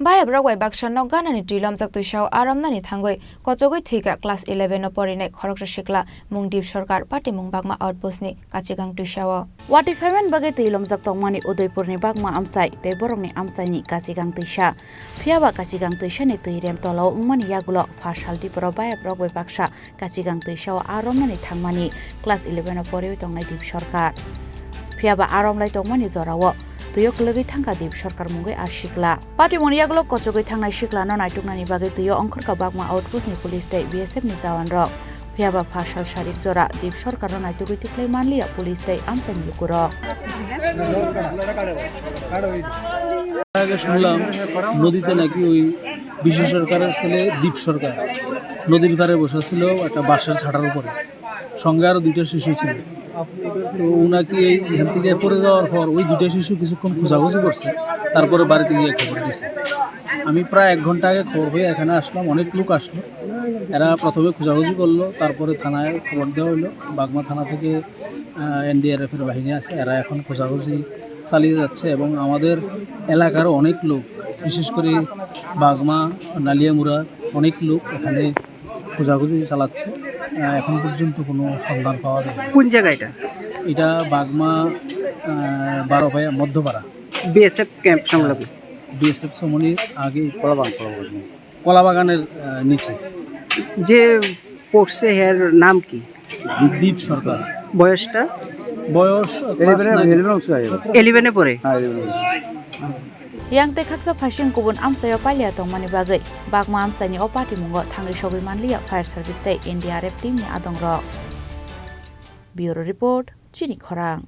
Bayab Rokbai Baksa no Ganani Lomjak Twisao Romnani Thangwi Kochogwi Thika class 11 no porine Khoroksa Sikla Mungdip Sarkar Party Mung Bagma outpost ni Kachigang Twisao. Wati femen bagai tei Lomjak tongmani Udaipur ni Bagma amsai tei borong ni amsai ni Kachigang Twisha. Phiaba Kachigang Twisha ni tei rem tolo ungmani yagulo fashal Tripura Bayab Rokbai Baksa Kachigang Twisao Romnani Thangmani class 11 no pori tongnai dip sarkar. Phiaba Romlai tongmani jorawo tuyo kelegi Thangkha dip sarkar mungai Sikla. Party moni yagulo Kochogwi thangnai Sikla no naituknani bagai tuyo ongkhorka Bagma outpost ni police tei BSF ni jawan rok. Phiaba fashal sharik jora dip sarkar no naitugui tiklai manliya police tei amsai ni lukuro. আগে শুনলাম নদীতে নাকি ওই বিশেষ সরকারের ছেলে দ্বীপ সরকার নদীর পাড়ে বসেছিল একটা বাঁশের ছাটার উপরে সঙ্গে আরো দুইটা শিশু ছিল তো উনাকে এখান থেকে পড়ে যাওয়ার পর ওই দুইটা শিশু কিছুক্ষণ খোঁজাখুঁজি করছে তারপরে বাড়িতে গিয়ে খবর দিছে আমি প্রায় 1 ঘন্টা আগে খবর হয়ে এখানে আসলাম অনেক লোক আসলো এরা প্রথমে খোঁজাখুঁজি করলো তারপরে থানায় খবর দেওয়া হলো বাগমা থানা থেকে NDRF এর বাহিনী আছে এরা এখন খোঁজাখুঁজি চালিয়ে যাচ্ছে এবং আমাদের এলাকার অনেক লোক বিশেষ করে বাগমা নালিয়ামুড়া অনেক লোক এখানে খোঁজাখুঁজি চালাচ্ছে এখন পর্যন্ত কোনো সন্ধান পাওয়া যায় কোন জায়গা এটা বাগমা 12 ভাইয়া মধ্যপাড়া বিএসএফ ক্যাম্প সংলগ্ন বিএসএফ সমনির আগে কলাবাগানের নিচে যে পড়ছে এর নাম কি দ্বীপ সরকার বয়সটা বয়স 11 এ পড়ে Yang te khaksa phasing kubun amsayo palya tongmani bagai Bagma amsani o party mungo thangi shogwi manliya fire service tei NDRF team ni adong ro. Bureau report Chini Khorang.